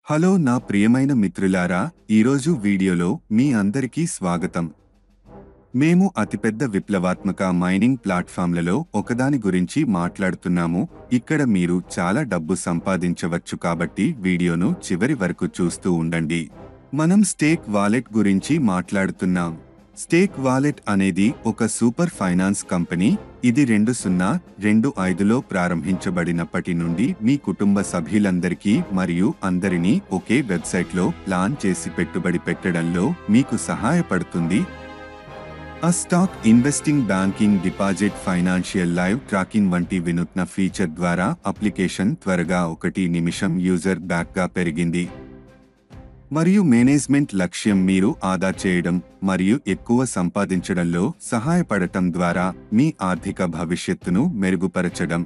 Hello నా ప్రియమైన మిత్రులారా, ఈరోజు వీడియోలో మీ అందరికీ స్వాగతం. మేము అతిపెద్ద విప్లవాత్మక మైనింగ్ ప్లాట్ఫామ్లలో ఒకదాని గురించి మాట్లాడుతున్నాము. ఇక్కడ మీరు చాలా డబ్బు సంపాదించవచ్చు కాబట్టి వీడియోను చివరి వరకు చూస్తూ ఉండండి. మనం స్టేక్ వాలెట్ గురించి మాట్లాడుతున్నాం. స్టేక్ వాలెట్ అనేది ఒక సూపర్ ఫైనాన్స్ కంపెనీ. ఇది 2025లో ప్రారంభించబడినప్పటి నుండి మీ కుటుంబ సభ్యులందరికీ మరియు అందరినీ ఒకే వెబ్సైట్లో ప్లాన్ చేసి పెట్టుబడి పెట్టడంలో మీకు సహాయపడుతుంది. Stock investing, banking, deposit, financial live tracking వంటి వినూత్న ఫీచర్ ద్వారా అప్లికేషన్ త్వరగా 1 నిమిషం యూజర్ బ్యాక్గా పెరిగింది. మరియు మేనేజ్మెంట్ లక్ష్యం మీరు ఆదా చేయడం మరియు ఎక్కువ సంపాదించడంలో సహాయపడటం ద్వారా మీ ఆర్థిక భవిష్యత్తును మెరుగుపరచడం.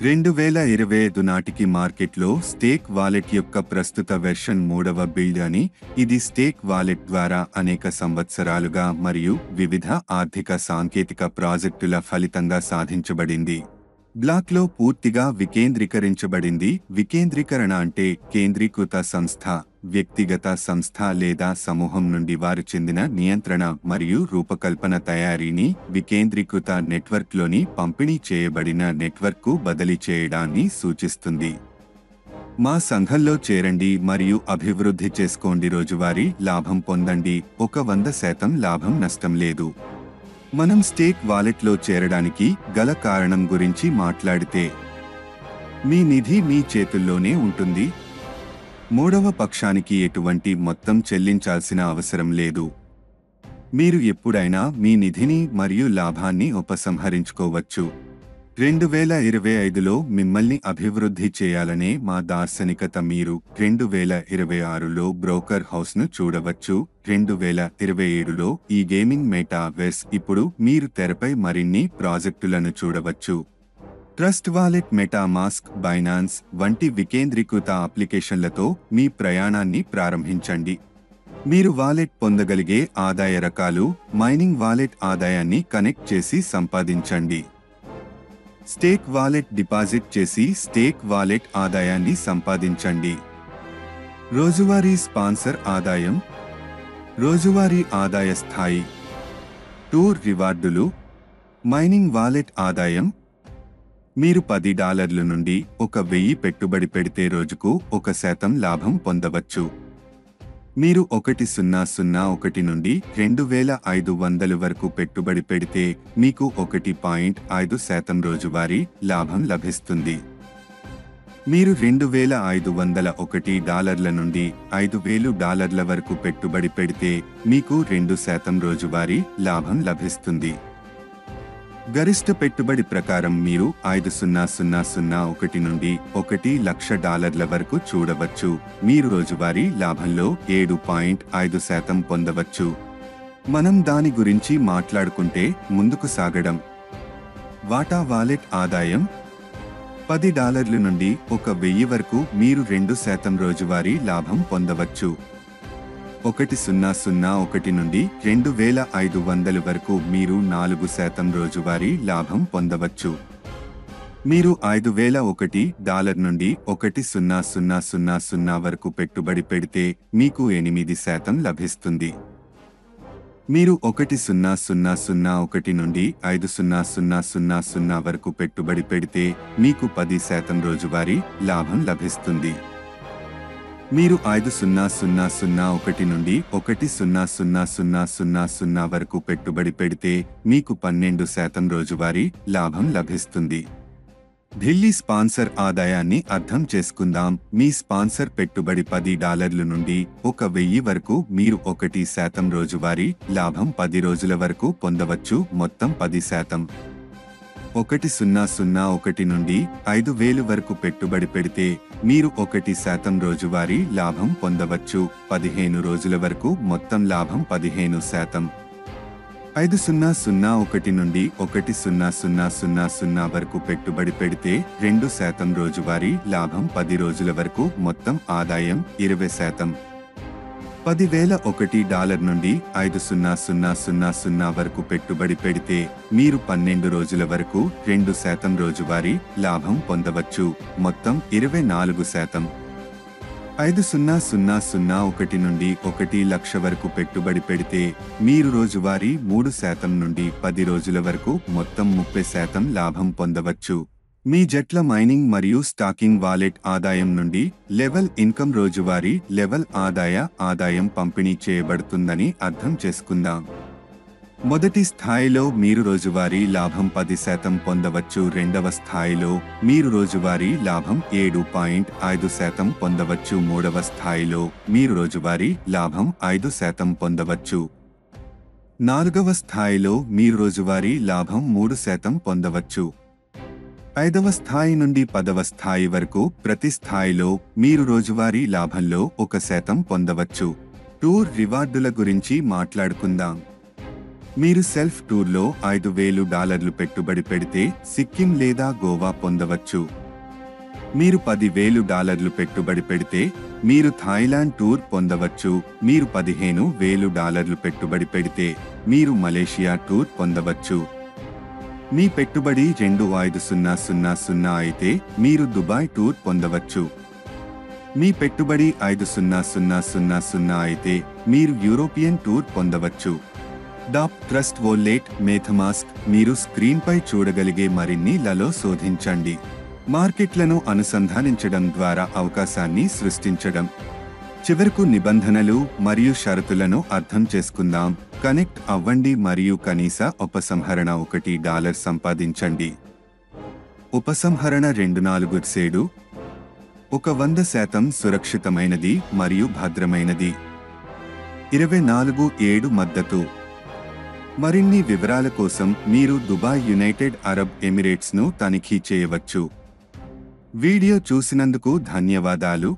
2025 నాటికి మార్కెట్లో స్టేక్ వాలెట్ యొక్క ప్రస్తుత వెర్షన్ 3వ బిల్డ్ అని. ఇది స్టేక్ వాలెట్ ద్వారా అనేక సంవత్సరాలుగా మరియు వివిధ ఆర్థిక సాంకేతిక ప్రాజెక్టుల ఫలితంగా సాధించబడింది. బ్లాక్లో పూర్తిగా వికేంద్రీకరించబడింది. వికేంద్రీకరణ అంటే కేంద్రీకృత సంస్థ, వ్యక్తిగత సంస్థ లేదా సమూహం నుండి వారు చెందిన నియంత్రణ మరియు రూపకల్పన తయారీని వికేంద్రీకృత నెట్వర్క్లోని పంపిణీ చేయబడిన నెట్వర్క్కు బదిలీ చేయడాన్ని సూచిస్తుంది. మా సంఘంలో చేరండి మరియు అభివృద్ధి చేసుకోండి. రోజువారీ లాభం పొందండి. 100% లాభం నష్టం లేదు. మనం స్టేక్ వాలెట్లో చేరడానికి గల కారణం గురించి మాట్లాడితే, మీ నిధి మీ చేతుల్లోనే ఉంటుంది. మూడవ పక్షానికి ఎటువంటి మొత్తం చెల్లించాల్సిన అవసరం లేదు. మీరు ఎప్పుడైనా మీ నిధిని మరియు లాభాన్ని ఉపసంహరించుకోవచ్చు. 2025లో మిమ్మల్ని అభివృద్ధి చేయాలనే మా దార్శనికత. మీరు 2026లో బ్రోకర్ హౌస్ను చూడవచ్చు. 2027లో ఈ గేమింగ్ మెటావర్స్. ఇప్పుడు మీరు తెరపై మరిన్ని ప్రాజెక్టులను చూడవచ్చు. ట్రస్ట్ వాలెట్, మెటామాస్క్, బైనాన్స్ వంటి వికేంద్రీకృత అప్లికేషన్లతో మీ ప్రయాణాన్ని ప్రారంభించండి. మీరు వాలెట్ పొందగలిగే ఆదాయ రకాలు. మైనింగ్ వాలెట్ ఆదాయాన్ని కనెక్ట్ చేసి సంపాదించండి. స్టేక్ వాలెట్ డిపాజిట్ చేసి స్టేక్ వాలెట్ ఆదాయాన్ని సంపాదించండి. రోజువారీ స్పాన్సర్ ఆదాయం, రోజువారీ ఆదాయ స్థాయి, టూర్ రివార్డులు, మైనింగ్ వాలెట్ ఆదాయం. మీరు $10 నుండి $1000 పెట్టుబడి పెడితే రోజుకు 1% లాభం పొందవచ్చు. మీరు 1001 నుండి 2500 వరకు పెట్టుబడి పెడితే మీకు 1.5% రోజువారీ లాభం లభిస్తుంది. మీరు $2501 నుండి $5000 వరకు పెట్టుబడి పెడితే మీకు 2% రోజువారీ లాభం లభిస్తుంది. గరిష్ట పెట్టుబడి ప్రకారం మీరు $5001 నుండి $1,00,000 వరకు చూడవచ్చు. మీరు రోజువారీ లాభంలో 7.5% పొందవచ్చు. మనం దాని గురించి మాట్లాడుకుంటే ముందుకు సాగడం. వాటా వాలెట్ ఆదాయం $10 నుండి $1000 వరకు మీరు 2% రోజువారీ లాభం పొందవచ్చు. 1001 నుండి 2500 వరకు మీరు 4% రోజువారీ లాభం పొందవచ్చు. మీరు $5001 నుండి 1000 వరకు పెట్టుబడి పెడితే మీకు 8% లభిస్తుంది. మీరు 1001 నుండి 5000 వరకు పెట్టుబడి పెడితే మీకు 10% రోజువారీ లాభం లభిస్తుంది. మీరు 5001 నుండి 1000 వరకు పెట్టుబడి పెడితే మీకు 12% రోజువారీ లాభం లభిస్తుంది. ఢిల్లీ స్పాన్సర్ ఆదాయాన్ని అర్థం చేసుకుందాం. మీ స్పాన్సర్ పెట్టుబడి $10 నుండి $1000 వరకు మీరు 1% రోజువారీ లాభం 10 రోజుల వరకు పొందవచ్చు. మొత్తం 10%. 1001 నుండి 5000 వరకు పెట్టుబడి పెడితే మీరు 1% రోజువారీ లాభం పొందవచ్చు. 15 రోజుల వరకు మొత్తం లాభం 15%. 5001 నుండి 1000 వరకు పెట్టుబడి పెడితే 2% రోజువారీ లాభం 10 రోజుల వరకు మొత్తం ఆదాయం 20%. $10,001 నుండి 5000 వరకు పెట్టుబడి పెడితే మీరు 12 రోజుల వరకు 2% రోజువారీ లాభం పొందవచ్చు. మొత్తం 24%. 50,001 నుండి 1 లక్ష వరకు పెట్టుబడి పెడితే మీరు రోజువారీ 3% నుండి 10 రోజుల వరకు మొత్తం 30% లాభం పొందవచ్చు. మీ జట్ల మైనింగ్ మరియు స్టాకింగ్ వాలెట్ ఆదాయం నుండి లెవెల్ ఇన్కమ్ రోజువారీ లెవెల్ ఆదాయం పంపిణీ చేయబడుతుందని అర్థం చేసుకుందాం. మొదటి స్థాయిలో మీరు రోజువారీ లాభం 10% పొందవచ్చు. రెండవ స్థాయిలో మీరు రోజువారీ లాభం 7.5% పొందవచ్చు. మూడవ స్థాయిలో మీరు రోజువారీ లాభం 5% పొందవచ్చు. నాలుగవ స్థాయిలో మీరు రోజువారీ లాభం 3% పొందవచ్చు. 5వ స్థాయి నుండి 10వ స్థాయి వరకు ప్రతి స్థాయిలో మీరు రోజువారీ లాభంలో 1% పొందవచ్చు. టూర్ రివార్డుల గురించి మాట్లాడుకుందాం. మీరు సెల్ఫ్ టూర్లో $5,000 పెట్టుబడి పెడితే సిక్కిం లేదా గోవా పొందవచ్చు. మీరు $10,000 పెట్టుబడి పెడితే మీరు థాయిలాండ్ టూర్ పొందవచ్చు. మీరు $15,000 పెట్టుబడి పెడితే మీరు మలేషియా టూర్ పొందవచ్చు. మీ పెట్టుబడి 2,50,000 అయితే మీరు దుబాయ్ టూర్ పొందవచ్చు. మీ పెట్టుబడి 5,000 అయితే మీరు యూరోపియన్ టూర్ పొందవచ్చు. డాప్ ట్రస్ట్ వాలెట్ మెథమాస్క్ మీరు స్క్రీన్పై చూడగలిగే మరిన్ని లలో శోధించండి. మార్కెట్లను అనుసంధానించడం ద్వారా అవకాశాన్ని సృష్టించడం. చివరకు నిబంధనలు మరియు షరతులను అర్థం చేసుకుందాం. కనెక్ట్ అవ్వండి మరియు కనీస ఉపసంహరణ $1 సంపాదించండి. ఉపసంహరణ 24/7 100% సురక్షితమైనది మరియు భద్రమైనది. 24/7 మద్దతు. మరిన్ని వివరాల కోసం మీరు దుబాయ్ యునైటెడ్ అరబ్ ఎమిరేట్స్ను తనిఖీ చేయవచ్చు. వీడియో చూసినందుకు ధన్యవాదాలు.